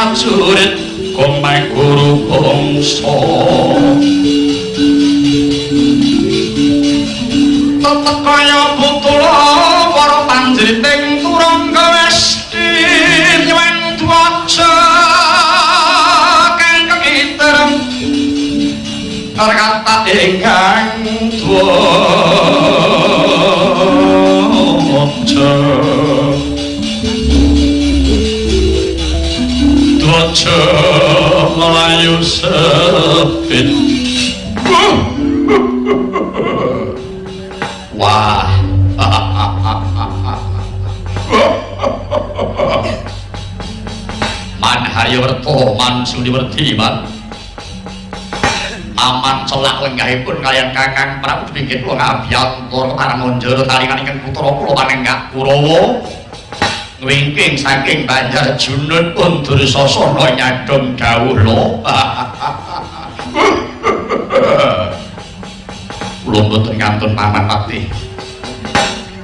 prajurit komeng guru bangsa tetep kaya putula para panjriting turangga westi nyuwun dwaja kang kekiterem kata ingkang dwaja dwaja melayu sepit wah man Haryawerta man Sudiwerdi man aman celak lenggahipun kaliyan Kakang Prabu pinggir kula ngabiyantara Paranganjara taringan ingkang putra kula panenggak Kurawa ngwingking saking Banjar Junut pun Dursasana nyadong dawuh kula mboten ngantun paman patih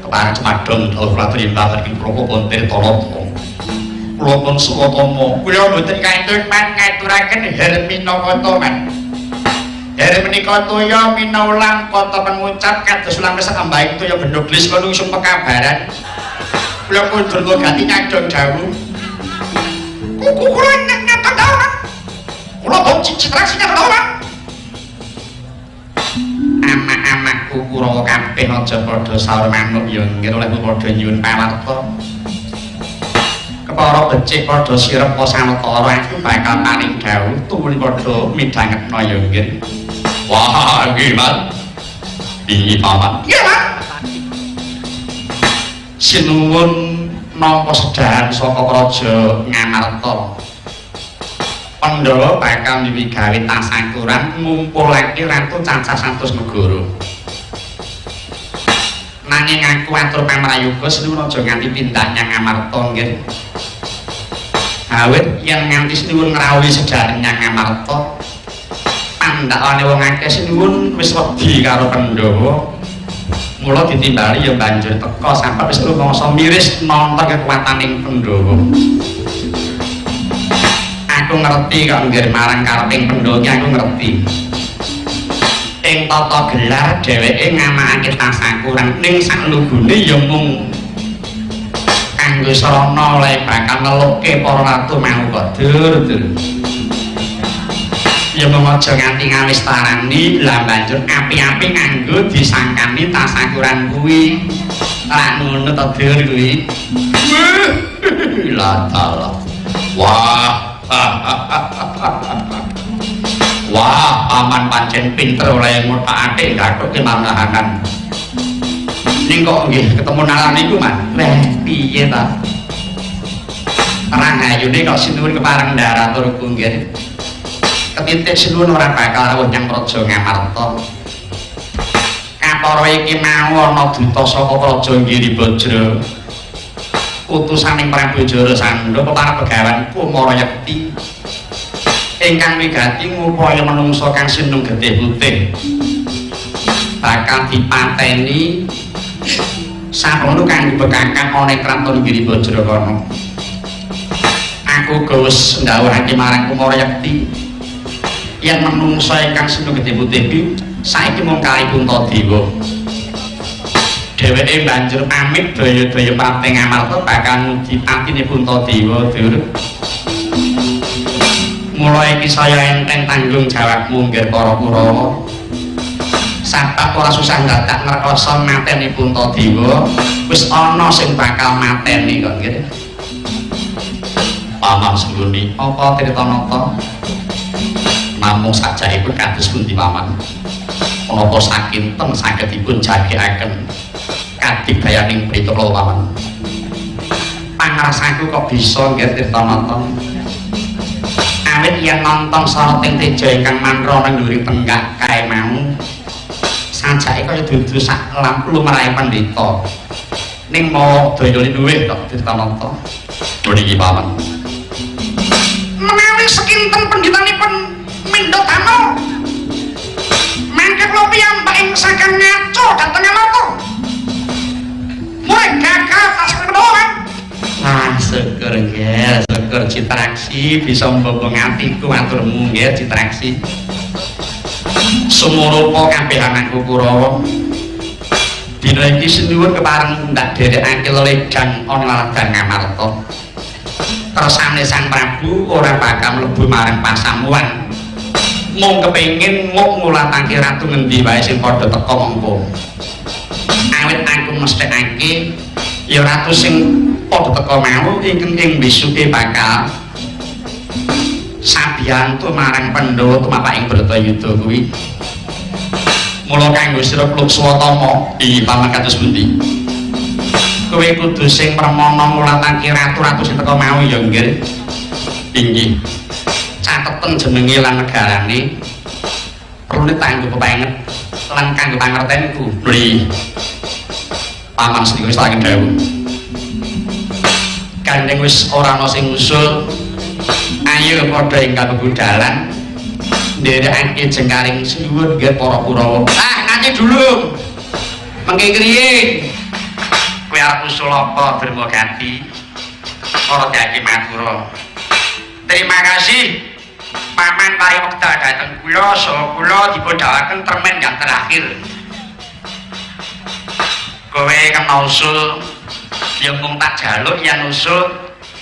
kepareng cemadong dawuh pratrimbahan ing Prapawan Tirtanata kula pun suwatama kula mboten kantun man ngaturaken Herminawata man Hari menika toya minaulang kota pengucap kados ulang resek ambaing toya bendoglis manungsung pekabaran kula kundur ganti nyadong dawuh kuku kula nyata dawuh kula bau citrasinya dawuh amak-amakku Kurawa kabeh aja padha saur manuk ya nggih oleh padha nyuwun pawarta kepara becik padha sirep sanetara aku bakal paring dawuh tuwun padha midhangetna ya nggih wah nggih man piye paman nggih man sinuwun nampa sedahan saka praja Ngamarta Pandhawa bakal miwigawe tasyakuran ngumpulake ratu cancah 100 negara nanging aku atur pamrayoga sinuwun aja nganti pindah nyang Ngamarta nggih awit yen nganti sinuwun ngrawuhi sedahan nyang Ngamarta pandhakane wong akeh sinuwun wis wedi karo Pandhawa mula ditimbali ya banjur teka sampe wis rumangsa miris nonton kekuataning Pandhawa aku ngerti kok nggih marang kareping Pandhawa aku ngerti ing tata gelar dheweke ngamakake tasyakuran ning saklugune ya mung kanggo sarana oleh bakal nelukke para ratu mau kok dur ya mengaja nganti ngawis tarani lah banjur api-api nganggo disangkani tasyakuran kuwi ra ngono to dur kuwi la tala wah wah paman pancen pinter oleh ngutakake gathuke manahanan ning kok nggih ketemu nalan niku man piye ta terang ayune kok sinuwun kepareng ndaratur nggih ketitik sinuwun ora bakal rawuh nyang praja Ngamarta kapara iki mau ana duta saka praja Giribajra utusaning Prabu Jarasandha para pegawan Kumarayekti ingkang wigati ngupaya manungsa kang sinung getih putih bakal dipateni sarono kang bekakang ana kraton Giribajra kono aku gawes ndhawuhake marang Kumarayekti yang menungsa ingkang sinung getih putih iki saiki mung kalih Puntadewa dheweke banjur pamit daya-daya Prating Ngamarta bakal dipatine Puntadewa dur mulai iki saya enteng tanggung jawabmu nggih para Kurawa sabab ora susah dadak ngrekoso mateni Puntadewa wis ana sing bakal mateni kok nggih paman Senguni apa Tirtanata namung sajaipun kados pundi paman menapa sakinten saged dipun jagekaken kadidayaning prita kula paman pangrasaku kok bisa nggih Tirtanata awit yen nonton sarating teja ingkang mantra nang ngguri tenggak kae mau sajake kaya dudu sak lumrahe pandhita ning mau dayane luwih tok Tirtanata mriki paman menawi sekinten pendhitanipun Mindotama mangke kula piyambak ing saking ngaco dhateng Ngamarta mulai gagal tas kedoan syukur nggih syukur Citraksi bisa mbobong atiku maturmu nggih Citraksi. Sumurupa kabeh anakku Kurawa. Dina iki sinuwun kepareng ndak derekake lelegan ana ladang Ngamarta. Kersane Sang Prabu ora bakal mlebu marang pasamuan. Mung kepengin ngulatake ratu ngendi wae sing padha teka mengko. Awit aku mesthekake ya ratu sing padha teka mau ing besuke bakal sabiyantu marang Pandhawa tumapaking Bratayuda kuwi. Mula kanggo sira Plukswatama iki paman kados pundi? Kowe kudu sing permana ngulatake ratu-ratu sing teka mau ya nggih. Inggih. Cateten jenenge lan negarane perlu ditanggo kepenget lan kanggo pangertenku. Mli. Paman sedhi wis tak dawuh. Gandeng wis ora ana sing usul. Ayo padha ingkang bebudalan. Nderekake jengkaring sinuwun nggih para Kurawa. Ah, nanti dulu. Mengke kriye? Kowe arep usul apa Dermagati? Ora dadi matura. Terima kasih Paman paring wekdal dhateng kula saha kula dipundhawaken permen yang terakhir. Kowe kena usul yang mung tak jaluk yen usul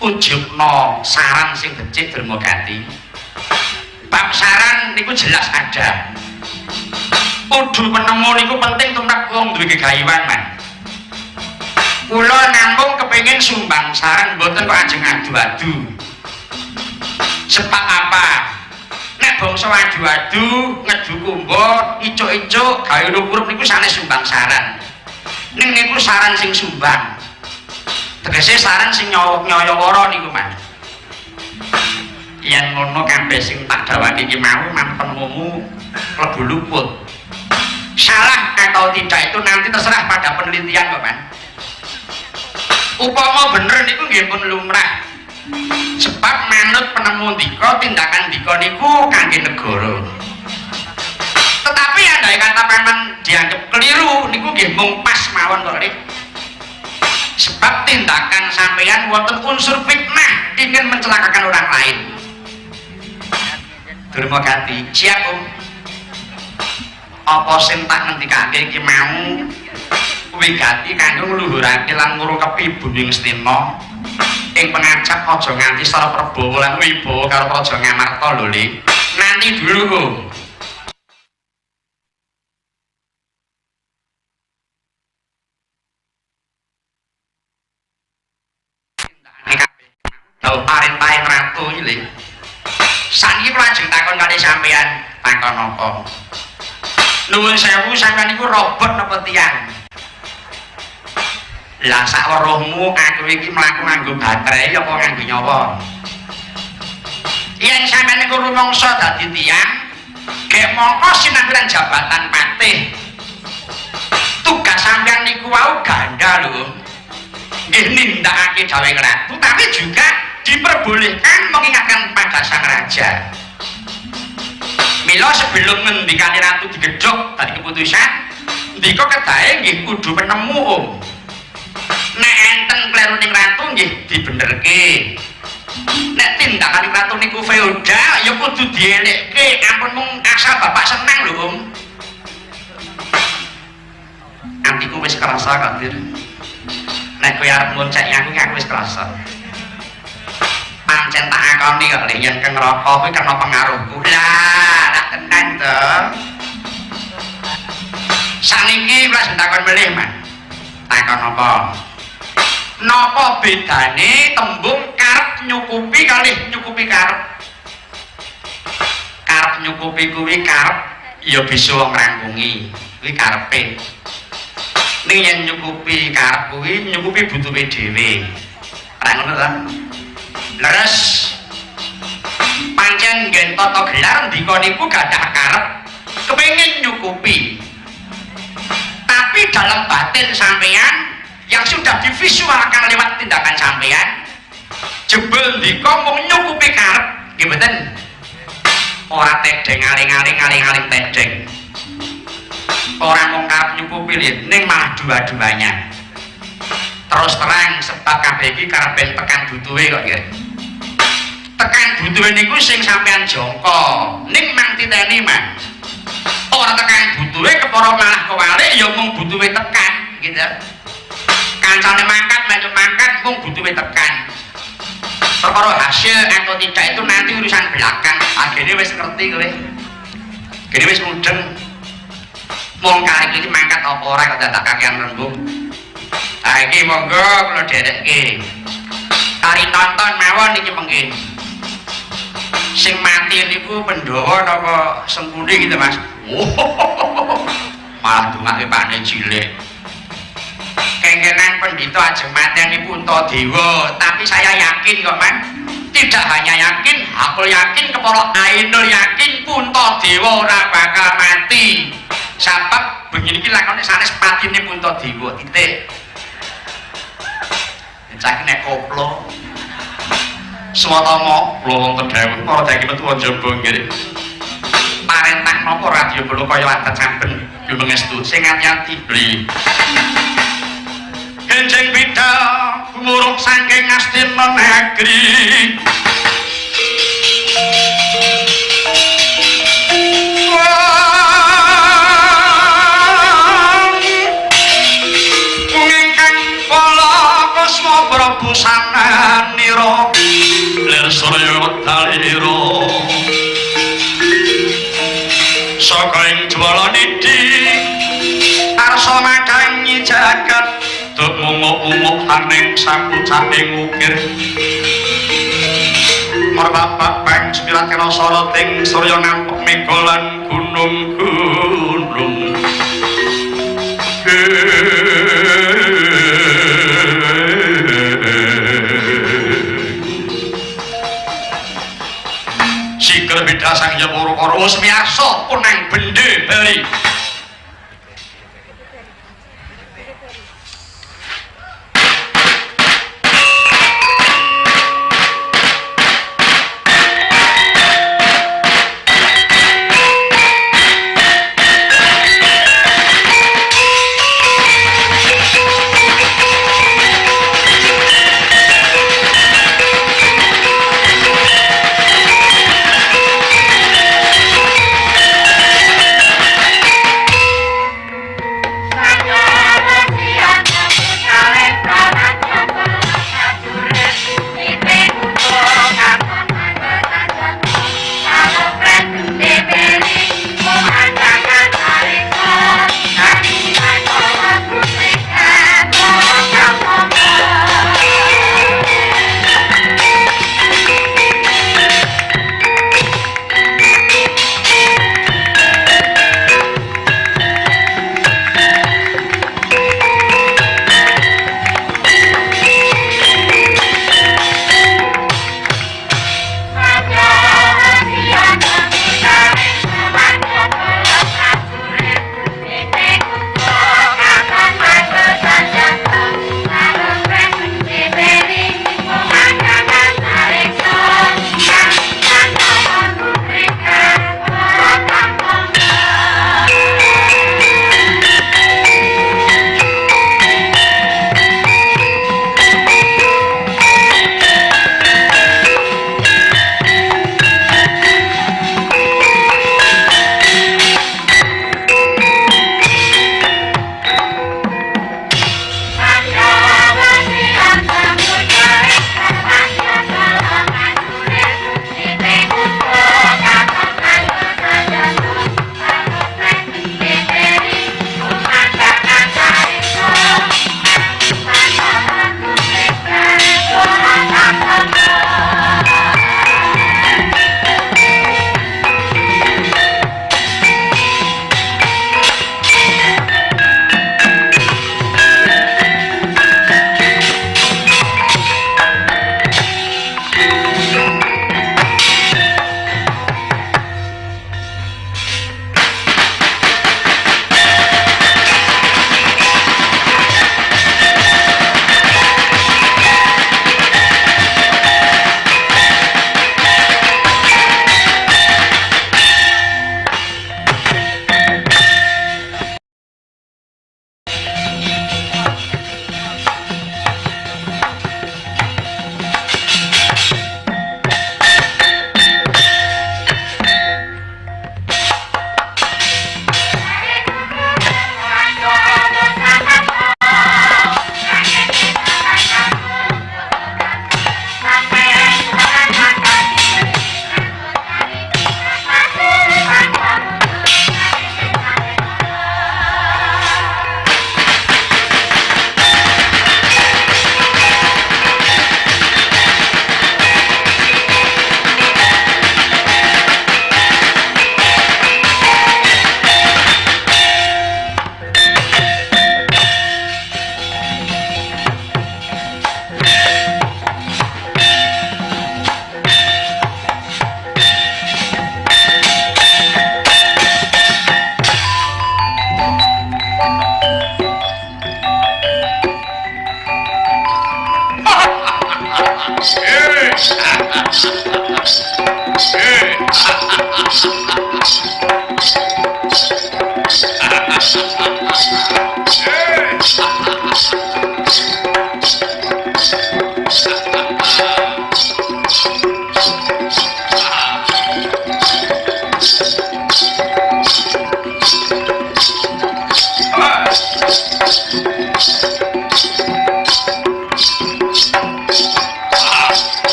ujubna saran sing becik Dermagati. Bab saran niku jelas ada. Kudu penemu niku penting tumrap wong duwe gegayuhan, Man. Kula namung kepengin sumbang saran mboten kok ajeng adu-adu. Sebab apa? Nek bangsa adu-adu, ngedu kumba, icuk-icuk, gawe nukurup niku sanes sumbang saran. Ning niku saran sing sumbang. Tegese saran sing nyoyo-wara niku, Man. Yen ngono kabeh sing tak dawani iki mau mampenmu klebu luput. Salah atau tidak itu nanti terserah pada penelitian kok, Man. Upama bener niku nggih pun lumrah. Sebab manut penemu dika tindakan dika niku kangge negara. Tetapi andai kata paman dianggap keliru niku nggih mung pas mawon kok, Rik. Sebab tindakan sampeyan wonten unsur fitnah ingin mencelakakan orang lain. Dermagati, siap Om. Apa sing tak ngendikake iki mau wigati kanggo ngluhurake lan ngrukepi Buning Stina ing pengajap aja nganti Sara Prabowo lan Wibawa karo Praja Ngamarta lho, Lik. Nanti dulu Om. Tau parentahe ratu iki, Lik. Saniki kula ajeng takon kali sampean, takon apa? Nuwun sewu sampean niku robot napa tiyang? Lah sak weruhmu aku iki mlaku nganggo baterai apa nganggo nyawa? Yen sampean niku rumangsa dadi tiyang, gek mongko sinambilan jabatan patih. Tugas sampean niku wau ganda lho. Nggih nindakake gawe ratu, tapi juga diperbolehkan mengingatkan pada sang raja. Mila sebelum ngendikane ratu digedhok tadi keputusan, ndika kedahe nggih kudu penemu Om. Nek enten kleru ning ratu nggih dibenerke. Nek tindakan ratu niku feodal ya kudu dielekke, ampun mung asal bapak seneng lho Om. Atiku wis kerasa Kadir. Nek kowe arep ngoncek aku wis kerasa. Pancen tak akoni kok lek yen ke neraka kuwi kena pengaruhku. Lah, tak tenan to. Saniki wis takon melih, Man. Takon apa? Napa bedane tembung karep nyukupi kalih nyukupi karep? Karep nyukupi kuwi karep ya bisa ngrampungi. Kuwi karepe. Ning yen nyukupi karep kuwi nyukupi butuhe dhewe. Ora ngono ta? Leres pancen nggen tata gelar ndika niku gadah karep kepengin nyukupi. Tapi dalam batin sampeyan yang sudah divisualkan lewat tindakan sampeyan jebul ndika mung nyukupi karep nggih mboten. Ora tedeng aling-aling tedeng. Ora mung karep nyukupi ning malah dua-duanya. Terus terang sebab kabeh iki karep tekan butuhe kok nggih. tekan butuhe niku sing sampean jangka ning mang titeni mang ora tekan butuhe kepara malah kewalik ya mung butuhe tekan gitu kancane mangkat melu mangkat mung butuhe tekan perkara hasil atau tidak itu nanti urusan belakang akhirnya wis ngerti kowe gini wis mudeng mung kali iki mangkat apa ora kok dadak kakean rembug iki monggo kula derekke kari tonton mawon iki mengki sing mati niku Pandhawa napa Sengkuni gitu Mas malah dungake pakne cilik kengkenan pendhita ajeng mateni Puntadewa tapi saya yakin kok Mas tidak hanya yakin aku yakin kepala Ainul yakin Puntadewa ora bakal mati sebab begini iki lakone sanes patine Puntadewa titik cak nek koplo swatama kula wonten dawuh para daki metu njaba nggih parentah napa radio kula kaya wadah sampun yo mengestu sing ati-ati bli kenjeng bida gumuruk saking Astina negeri Prabu sananira lir surya dalira saka ing jwalanidi arsa madangi jagat tumunguk-umuk haning sapucating ukir martabak pang sembilan kena soroting surya nampuk megolan gunung-gunung sikil beda sang Yamara wis miyarsa punang bendhe bali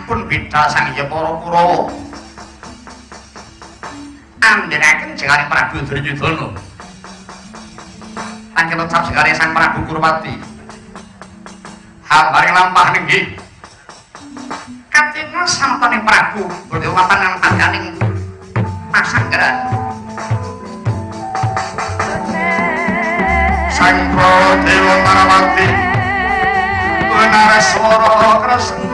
sampun bidhal sang ya para Kurawa andhenaken jengaring Prabu Duryudana lan kecap jengaring sang Prabu Kurwati habari lampah nggih katingal sampane Prabu bodho mapan tangganing pasanggaran sang Dewa Marawati Nareswara Kresna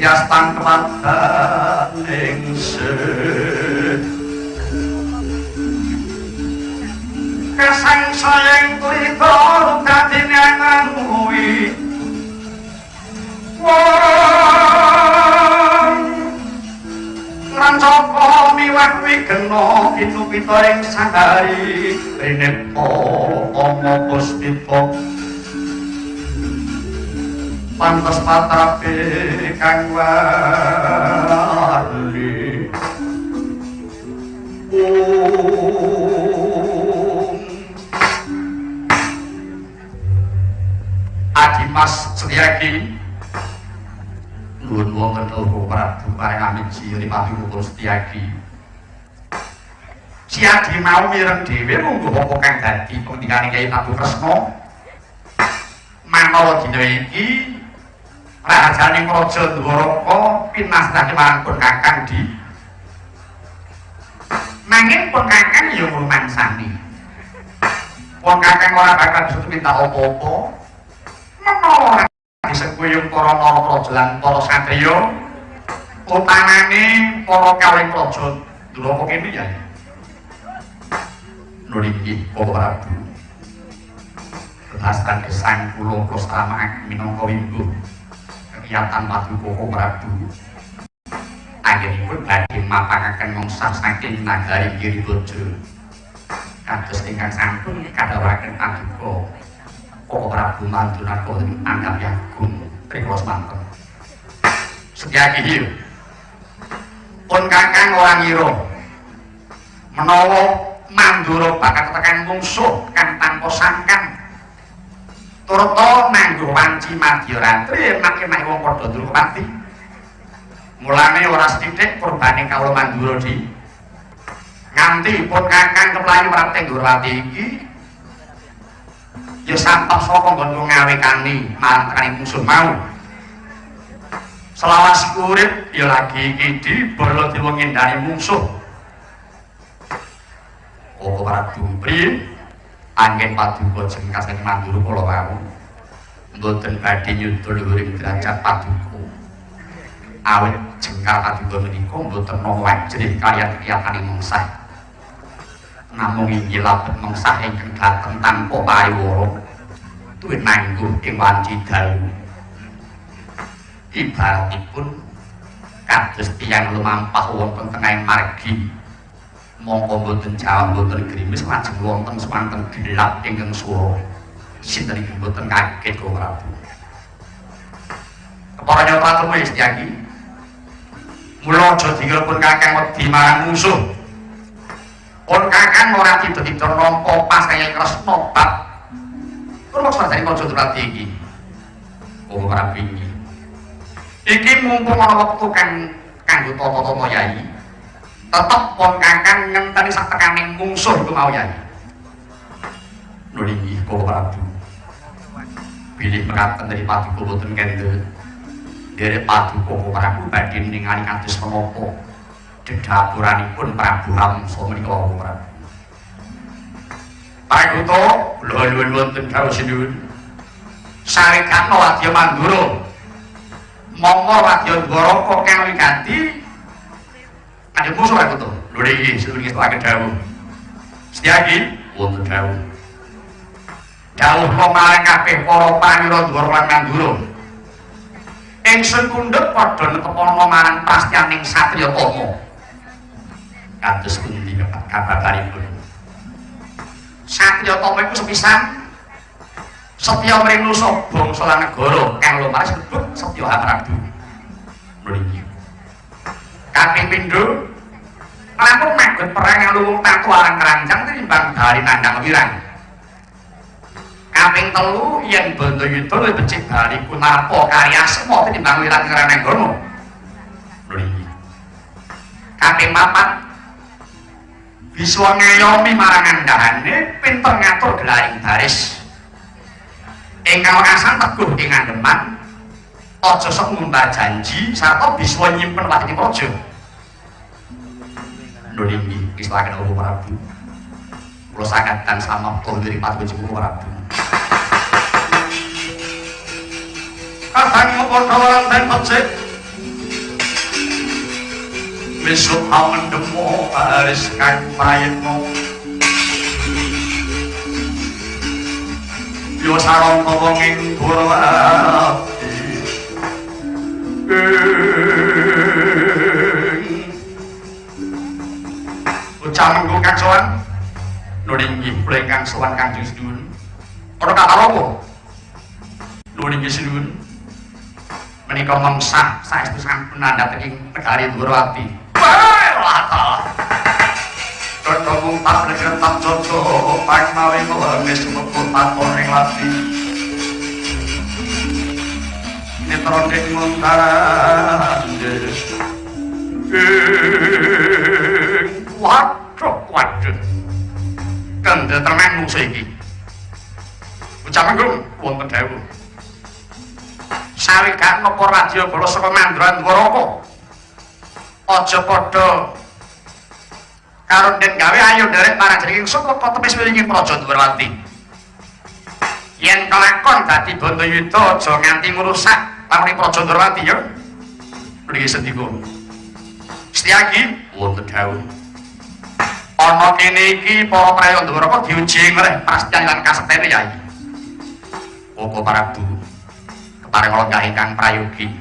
Jastang kepada ingsun kesang sayang kulito lukatin yang ngangui wong rancoko miwak wigeno inu pito yang sanggari rinepo omo puspito pantas patrape kang wali Adimas Setyaki nuwun wonten Prabu paring amin siri Prabu Setyaki Setyaki mau mireng dhewe munggo apa kang dadi pentingane Kyai Prabu Kresna manawa dina iki Rajaning Raja Dwaraka pinastani mangkon kakang di nanging pun kakang ya ngrumangsani pun kakang ora bakal disuruh minta apa-apa menawa disengkuyung para narapraja lan para satriya utamane para kawing raja Dwaraka kene ya nuliki para Prabu berdasarkan gesang kula prostama minangka winggo kegiatan Paduka Prabu anggenipun badhe mapangaken mongsah saking nagari Giribodjo kados ingkang sampun kadhawuhaken Paduka Prabu Mandunaka anggap yagung rikala semanten Setyaki pun kakang ora ngira menawa Mandura bakal tekan mungsuh kang tanpa sangkan turta nanggo wanci Madyarantri mek wong padha Durupati mulane ora sithik kurbane kawula Mandura di nganti pun kakang keplayu marang Durupati iki ya sampah saka nggon ngawekani marang tekan musuh mau selawas urip ya lagi iki dibala diwengindani mungsuh Prabu priye anggen Paduka jengkas ing Mandura kula wau mboten badhe nyuda luhuring derajat Paduka awit jengkal Paduka menika mboten ana wajrih kaliyan kiyataning mengsah namung inggih labet mengsah ingkang dhateng tanpa pariwara duwe nanggung ing wanci dalu ibaratipun kados tiyang lumampah wonten tengahing margi mongko boten jawab boten grimis lajeng wonten semanten gelap ingkang swara sinten boten kaget kok Prabu kepara nyata tuwis tiyang mula aja diklepon kakang wedi marang musuh pun kakang ora tidur nampa pas kaya Kresna bab pun maksud dari Raja Durati iki oh Prabu iki mumpung ana wektu kanggo tata-tata yai tetep pun kakang ngenteni sak tekaning mungsuh iku mau yai lho iki kok Prabu pilih mekaten dari Paduka boten kende derek Paduka Prabu badhe ningali kados menapa dedhapuranipun Prabu Hamsa menika Prabu Paduka lho wonten dawuh sinuwun sarikatna wadya Mandura monggo wadya Dwaraka kang wigati kanjeng musuh aku to lho iki sinuwun ngestoake dawuh setyaki wonten dawuh marang kabeh para panira Dwaraka lan Mandura ingsun kundhut padha netepana marang prastyaning satriya Tama kados pundi kabaripun satriya Tama iku sepisan setya mrinusa bangsa lan negara kang lumaris sebut setya Prabu mriki kaping pindho lampun manggon perang yang luwung tatu arang keranjang tinimbang dari nandang wirang kaping telu yen Bantayuda luwih becik bali kunarpa karya sema tinimbang wirang Ranenggana mriki kaping papat bisa ngayomi marang andhane pinter ngatur gelaring baris ingkang asal teguh ing andeman aja sok ngumbah janji sarta bisa nyimpen wati praja lho niki istilahe Prabu kula sakatan samapta dari Paduka Prabu kadang padha lan becik besok awan demo baris kang prayitna yo sarong wong Durawati ucapan kang sowan nggih kula ingkang sowan Kanjeng Sinuwun ora kata apa nggih sinuwun menika mengsah saestu sampun andhateking negari Durawati Ketemu tak legetak jojo Pak mawi melenges mekut takon ing lati Nitron ing muntaran waduh kende temen musuh iki ucapan gue wonten dawuh sawigan napa radya bala saka Mandra Dwaraka aja padha karo den gawe ayo derek parajenenging saka tepis wiringing Praja Durawati yen kelakon dadi Bantayuda aja nganti ngrusak pamrih Praja Durawati ya mriki sendika setyaki wonten dawuh ana kene iki para prayoga Dwaraka diuji oleh prastyan lan kasektene yai Koko Prabu kepareng lenggah ingkang prayogi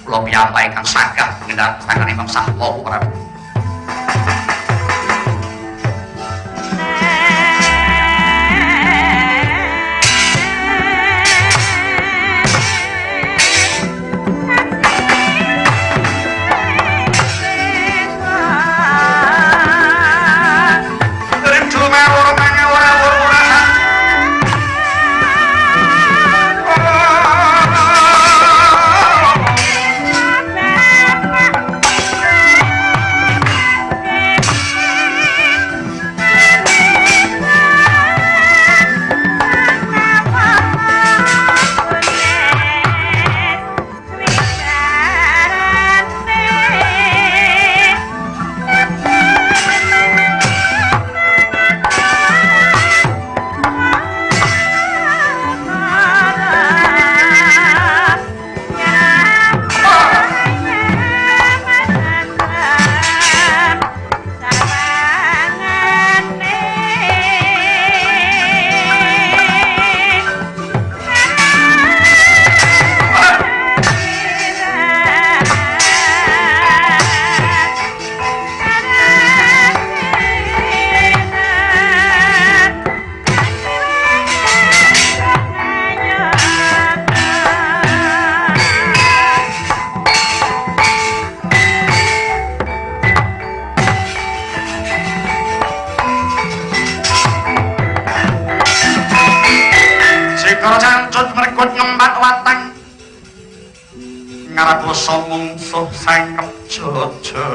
kula piyambak ingkang sagah ngendhak tanganipun Sahawa Prabu watang ngaradosa mungsuh sangkep jojo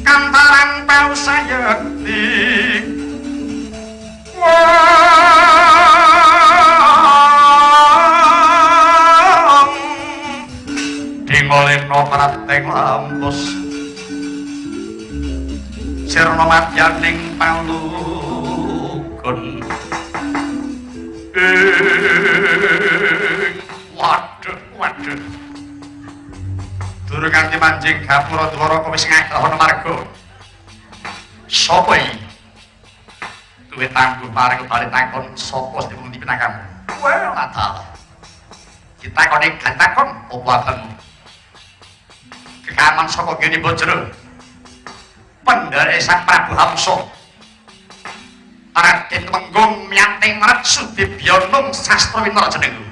kantaran tau sayekti wong dingoleno prateng lampus sirna madyaning palukun waduh durung nganti manjing gapura dwara wis ngakono marga sapa iki duwe tangguh paring bali takon sapa sing pundi pinakamu well atal kita kone gantakon opo atenmu kekaman saka kene bojro pendare Sang Prabu Hamsa Raden Temenggung Myanting Retsu Dibyanung Sastrawinara jenengku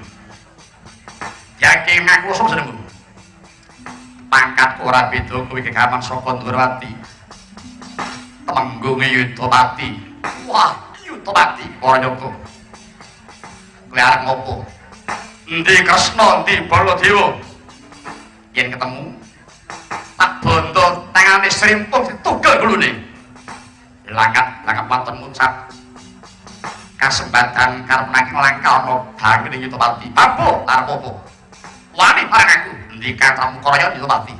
yakin ngaku sapa jenengmu pangkat ora beda kowe kekaman saka Ndrawati Temenggung Yudapati wah Yudapati ora nyoba kowe arep ngopo endi Kresna endi Baladewa yen ketemu tak bondo tangane srimpung ditugel gulune langkat wonten ngucap kasembatan karep nanging langkah ana banget Yudapati apa arep apa wani parang aku endi katramu kaya Yudapati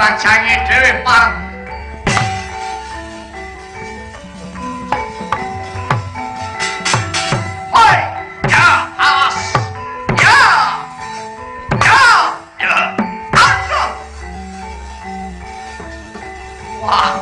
rajange dhewe pareng hoi ya awas ya aduh wah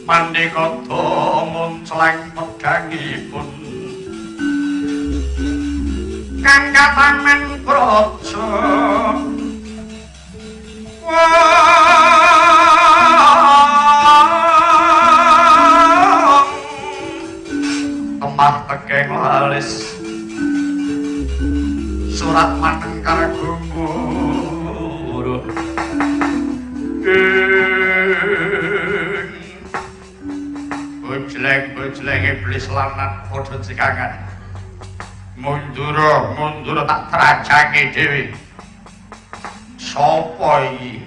mandikata munclang pedangipun kang katangan praja temah tekeng lalis surat manengkar gumur bojleng iblis lanang padha cikangan mundur tak trajangi dhewe sapa iki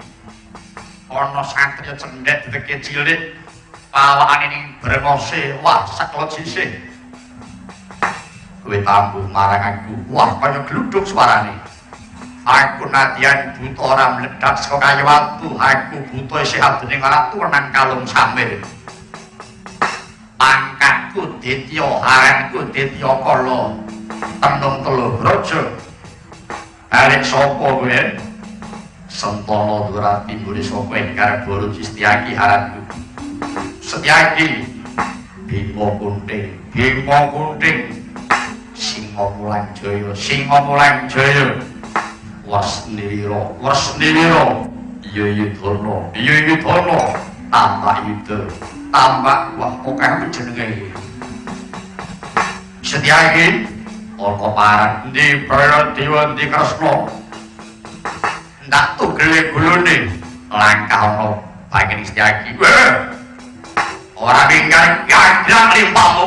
ana satriya cendhek deke cilik pawakane ning brengose wah saklo sisih kowe tambuh marang aku wah kaya gluduk suarane aku nadyan buta ora mledhat saka kayu watu aku buta sehat dening anak turunan kalung samir pangkatku ditya haranku ditya kala tenung telu raja arek sapa kowe Sentana Durati mburi sapa ingkang Boro Cistiaki haranku Setyaki Bima Kunting Singa Mulang Jaya Wasnira Yuyudana tambah yuda tambah wah akeh jenenge Setyaki ana parang ndi Baladewa ndi Kresna ndak tugele gulune langkah ana bagian Setyaki ora tinggal gandang limpahmu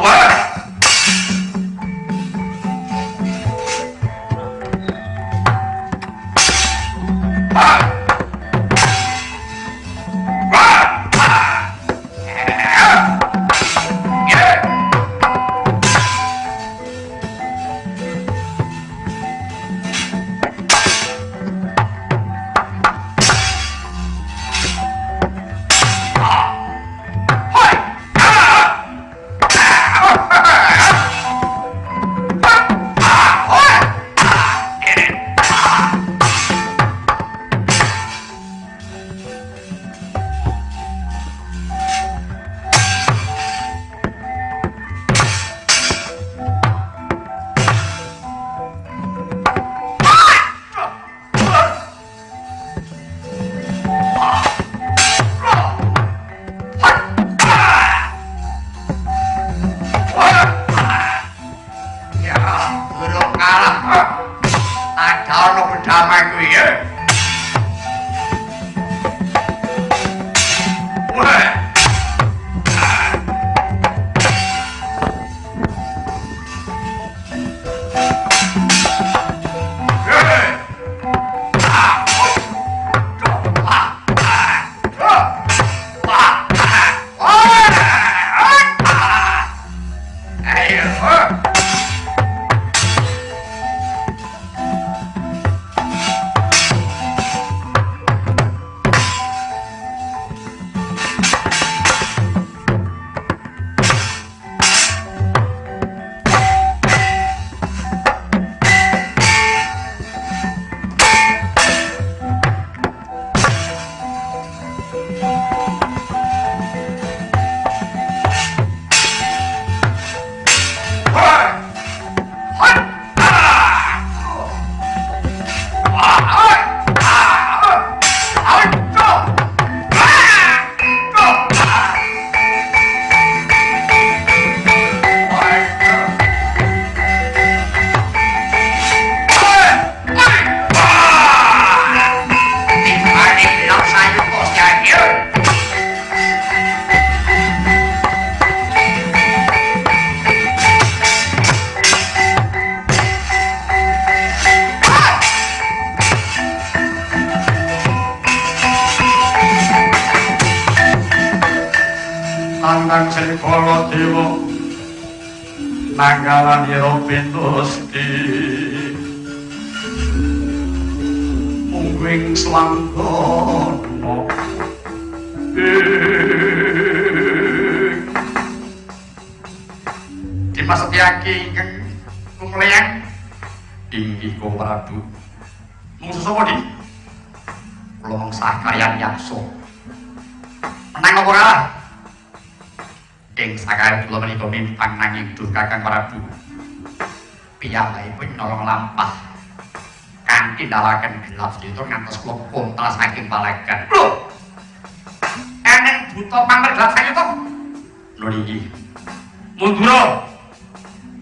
Nandang Sri Baladewa nanggalan ira pintusti mungguing slanggana Dimas Setyaki ingkang kumleyang inggih Ko Prabu mungsu sapa di kula mengsah kayan yaksa menang apa kalah ing sakare kula menika mimpang nanging duh Kakang Prabu piyambakipun nolong lampah kanthi ndalaken gelap sedaya ngantos kula kontal saking palagan lho eneng buta pamper gelap saking to lho iki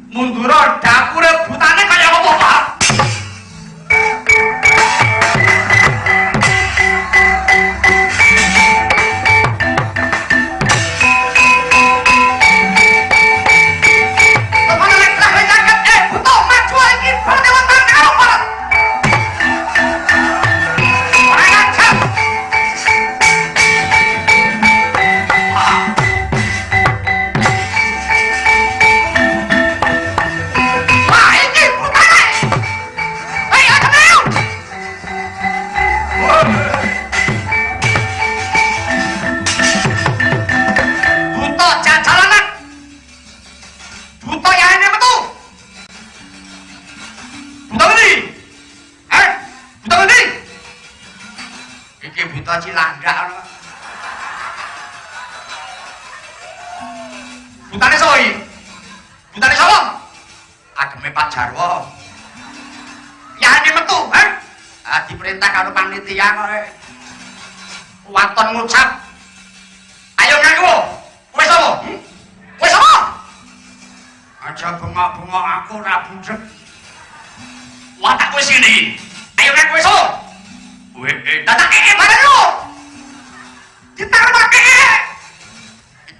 mundura dapure butane kaya apa Pak Butane soi. Butane sapa? Ageme Pak Jarwo. Yane metu, diperintah karo panitia kok. Waton ngucap. Ayo ngaku. Kowe sapa? Kowe sapa? Aja bengok-bengok aku ora budhek. Watak kowe sini. Ayo ngaku kowe sapa? Kowe dadak bareng lu. Ditarmake.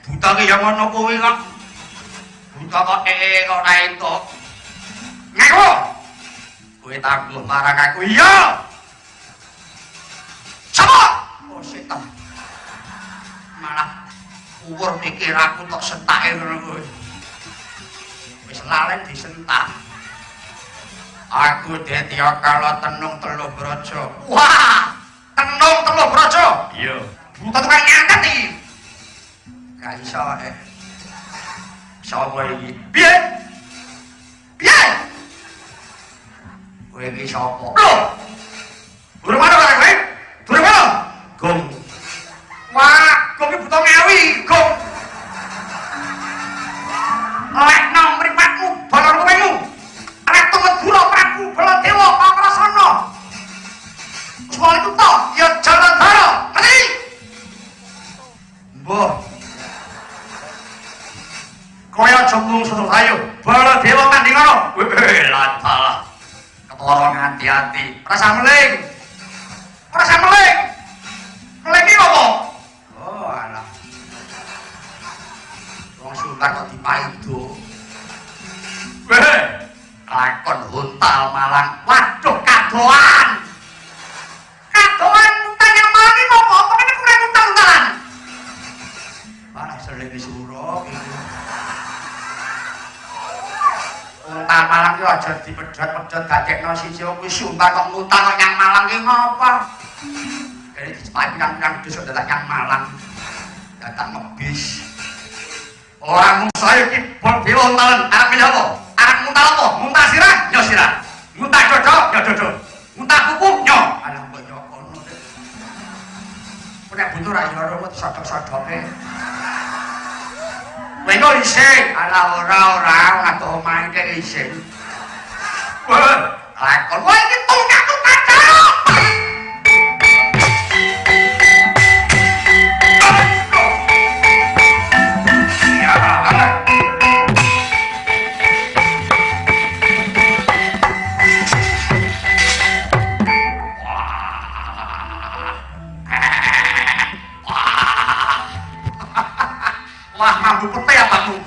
Buta ki yang ngono kowe kok. Buta kok kok ora entuk. Ngaku. Kowe tangguh marang aku iya. Sapa? Oh setan. Malah uwur mikir aku tok sentake ngono kowe. Wis lalen disentak. Aku dadi kala tenung teluh braja. Wah! Tenung teluh braja. Iya. Buta tukang nyantet iki. Gak iso sapa iki? Piye? Piye? Kowe iki sapa? Lho. Durung ana karo kowe? Durung ana? Gong. Wah, gong iki buta ngawi, gong. Lek nang mripatmu, balon kowemu. Lek tuwet Guru Prabu Baladewa Pakrasana. Soal itu toh, ya jalan dara. Ngerti? Mbah. Kaya jemung suruh ayo Baladewa mandi ngono. Weh lantal. Ketara hati-hati. Rasa meling. Rasa meling. Meling iki apa? Oh alah. Wong Sultan kok dipaido. Weh, lakon huntal Malang. Waduh kadoan. Kadoan hutan yang Malang iki apa? Kok ini kurang hutan-hutalan? Malah sering disuruh iki. Untal Malang ki aja dipedhot-pedhot dadekno siji kuwi sumpah kok ngutang kok nyang Malang ki ngopo? Kene dicepaki-pirang desa dadak nyang Malang. Dadak ngebis. Ora mung saya iki dewa untalan, arep milih apa? Arep muntal apa? Muntal sirah, yo sirah. Muntal dodok, yo dodok. Muntal kuku, yo. Alah kok yo kono. Nek butuh ra yo ora sodok-sodoke. Weno isih, ala ora ngatur omahe iki isih. Wah, lakon wae iki tungkakku kacau. Wah, mampu pete apa tuh?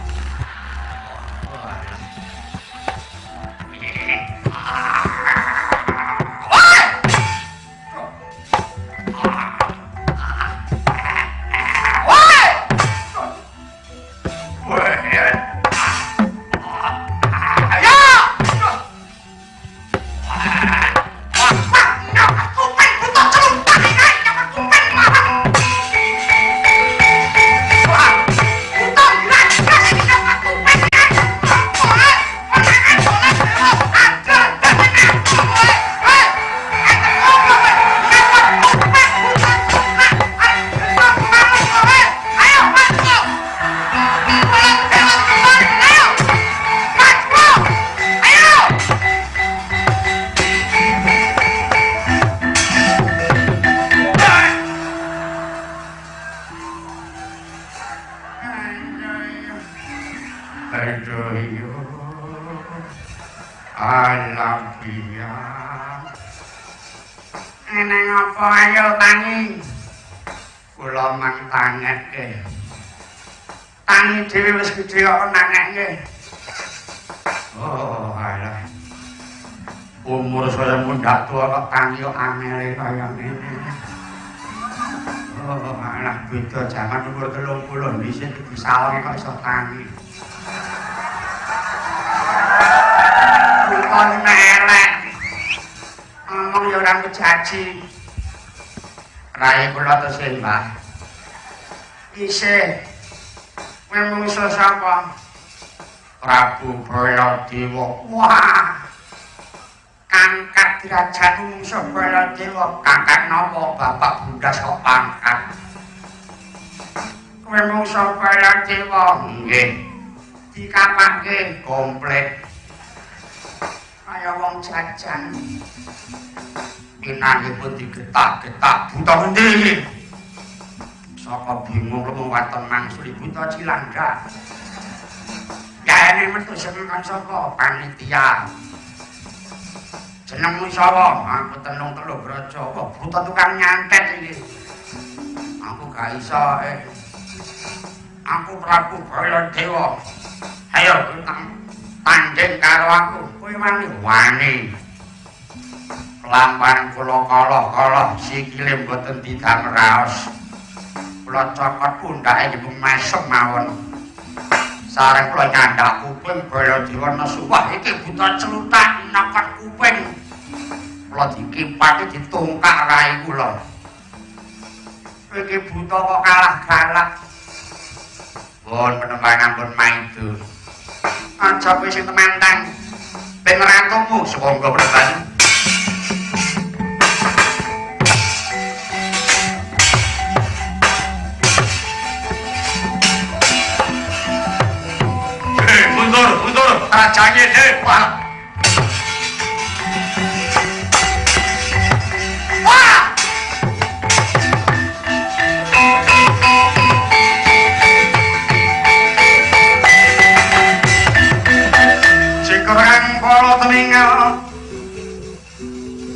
Aduh, alabiya. Eneng apa ayo tangi? Kula mang tangekke. Tangi dhewe wis gedhe kok nangekke. Oh, alah. Umur saya mundak tua kok tangi kok angel kaya ngene. Oh, alah beda jaman umur 30 dhisik disalonge kok iso tangi. Kon elek. Ngomong ya ora kejaji. Rai kula tesih, Mbah. Isih. Menungso sapa? Prabu Baladewa. Wah. Kangkat derajat menungso Baladewa. Kangkat napa Bapak Bundas kok pangkat? Menungso Baladewa. Nggih. Dikapake komplit. Kaya wong jajan. Pinanipun digetak-getak buta ngendi? Saka bingung lemu waton mangsuli buta Cilangga. Yaene metu seneng saka panitia. Jenengmu sapa? Aku Tenung Teluk Braja. Kok buta tukang nyantet iki. Aku gak iso Aku Prabu Baladewa. Ayo kita tanding karo aku. Kowe wani. Lampan kula kala-kala sikile mboten didang raos. Kula cokot pundhake jebul mesem mawon. Sareng kula nyandak kuping Baladewa nesu. Wah iki buta celutak nakon kuping. Kula dikipake ditungkak rai kula. Iki buta kok kalah galak. Pun penembangan pun maidu. Aja kowe sing temantang. Ben ratumu sumangga berban. Mundur, rajane dewa. Wah! Cikurang kala teningal.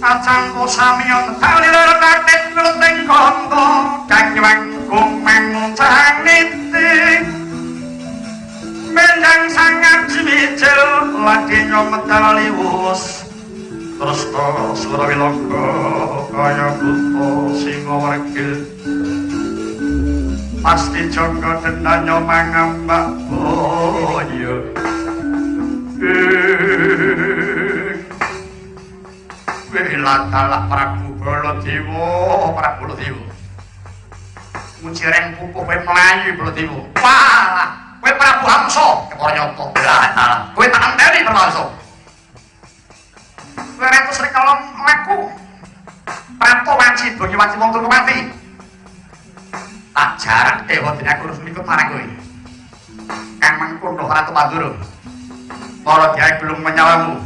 Acang samiya tali loro katik luting kondo danywang kumang caniti. Menjang sangat jimicil lagi nyometal liwus terus kok suara wilongko kaya buto singo wargil pasti jongko denda nyomang ambak boyo wila talak Prabu Baladewa muncireng pupuh melayu Baladewa wah kowe Prabu Hamsa kepara nyoto lah kowe tak enteni termasuk kowe retus rekalon laku Prato wanci bonyo wanci wong turu mati tak jarak dewa dene aku urus mikut marang kowe Kang Mangkundo Ratu Pandura para dyai belum menyawamu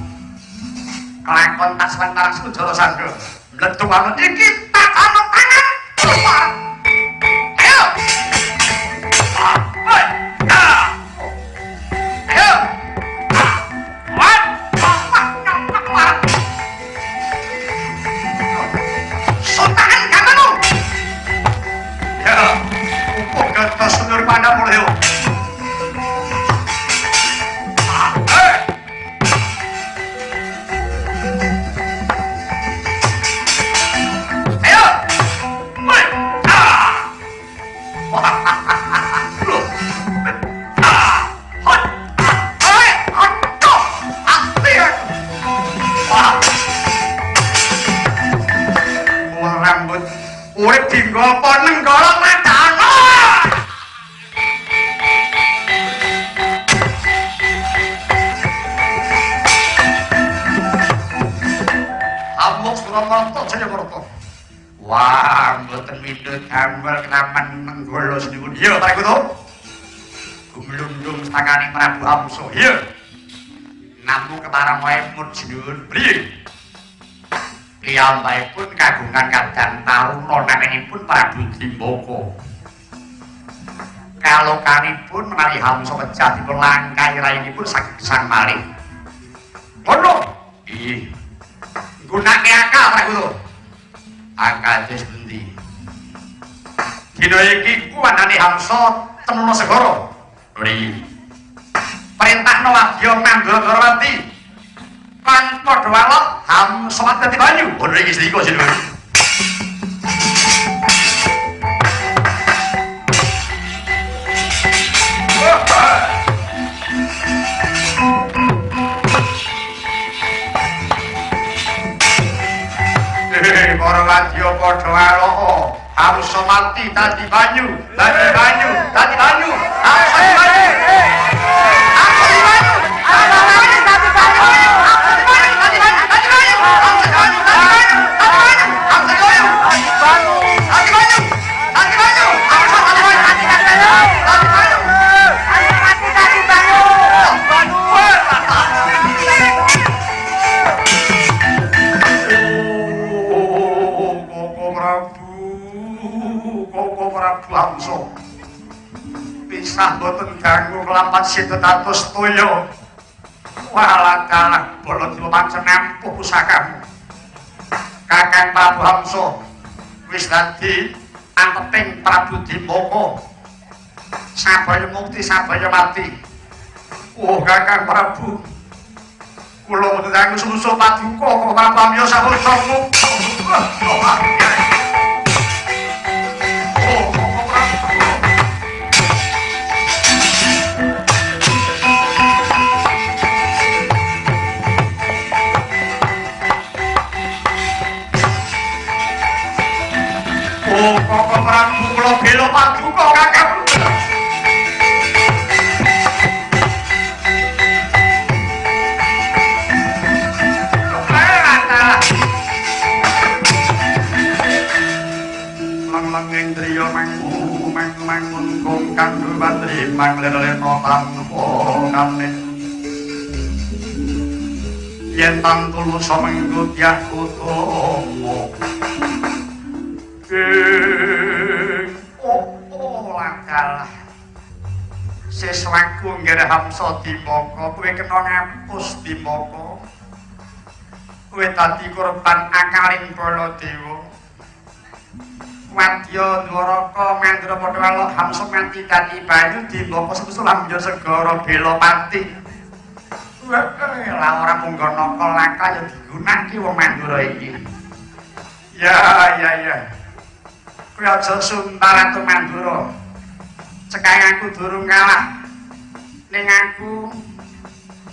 kelakon tak sewentarang Sudara Sandha mledung anu iki tak ana tangan ayo Sundur pada mulai ayo rambut urip dinggo apa nenggala madana Surakarta Jayakarta. Wah, mboten mindhut damel kenaman menggolo seniwun. Iya, Pak Kuto. Gumlundung setangane Prabu Hamsa. Iya. Namung keparang wae mut jenengan priye? Piyambakipun kagungan kadang taruna naminipun Prabu Dimbaka. kalokanipun menawi Hamsa pecah dipun langkai rainipun saged sang malih. Ngono. Iya. Gunake akal Prabu. Akal wis endi? Dina iki ku anane Hamsa temuna segara. Lho perintahno Wagya Mandragawati lan padha walok Hamsa dadi banyu. Lho iki sedika jenenge. Para wadya padha walok Hamsa mati dadi banyu, dadi banyu, dadi banyu. Hamsa dadi banyu. Hamsa dadi banyu. Hamsa dadi banyu. Hamsa dadi banyu. Dadi banyu. Dadi banyu. Hamsa dadi banyu. Dadi banyu. Dadi banyu. Hamsa dadi banyu. Dadi banyu. Dadi banyu. Dadi banyu. Hamsa dadi banyu. Dadi banyu. Dadi banyu. Hamsa mati dadi banyu. Banyu. Koko Prabu Hamsa pisah boten ganggu kelapan Sidetatus toya walah kalah Baladewa pancen nampuh pusakamu. Kakang Prabu Hamsa wis dadi anteting Prabu Dimbaka sabaya mukti sabaya mati. Oh Kakang Prabu kula boten ganggu susul paduka kok Prabu Hamsa sampun songo. Oh, kok Prabu kula bela paduka Kakang. Lang-lang driya mangun kong kanggo batri mangler-leno tanpa kanen. Yen tantulu samenggo tiyah utama. Lakal seswaku nggih Hamsa Dimbaka kowe kena ngapus Dimbaka kowe dadi korban akaling Baladewa Wadya Dwaraka Mandra padha walok Hamsa mati dadi banyu Dimbaka sesusul ambyur segara bela pati lah ora mung naka lakal ya digunakake wong Mandura iki ya kowe aja suntar Ratu Mandura. Cekak aku durung kalah. Ning aku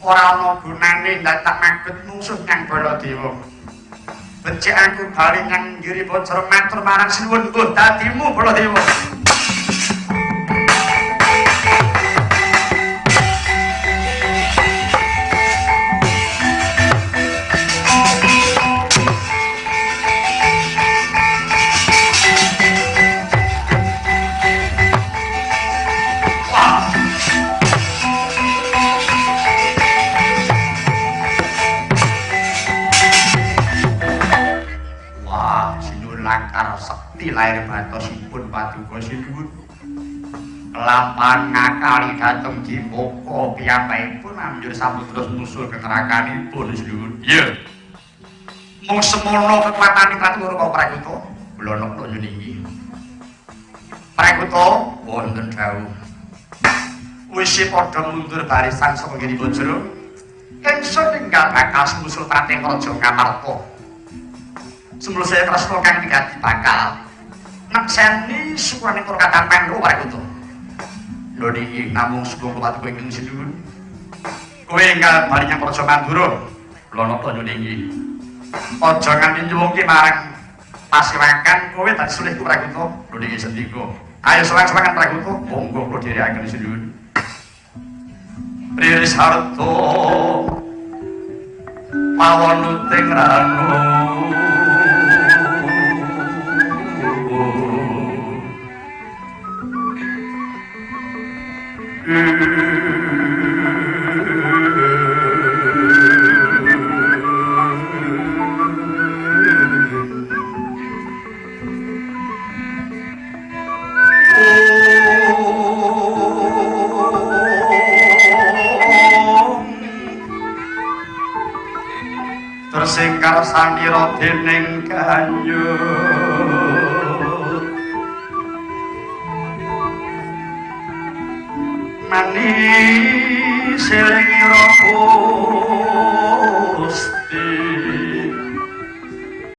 ora ana gunane ndadak maget musuh nang Baladewa. Becik aku bali nang Giri Bocor matur marang sinuwun mbuh dadimu Baladewa. Lair batosipun paduka sinuwun kelapan ngakali dhateng Dimbaka piyambakipun ambyur samudra nusul kenerakanipun sinuwun. Iya. Mung semono kekuwataning Ratu Raka Prakuta kula nekno nyuningi. Prakuta wonten dawuh. Wis padha mundur barisan saka Giri Bajra. Ingsun ninggal bakal sumusul tateng Raja Ngamarta. Semula saya tresna kang digati bakal nakseni sukurane Kurkatan Pandhawa Prakuta. Lho niki namung sugeng paduka ingkang sinuwun. Kowe enggal bali nyang Praja Mandura. Kula nata nyuningi. Aja nganti nyuwungke marang pasiwakan kowe dadi sulihku Prakuta. Lho niki sendika. Ayo serang-serangan Prakuta, monggo kula dherekaken sinuwun. Riris harta pawonuting ranu tersingkar sangira dening ganyut manis selingira Gusti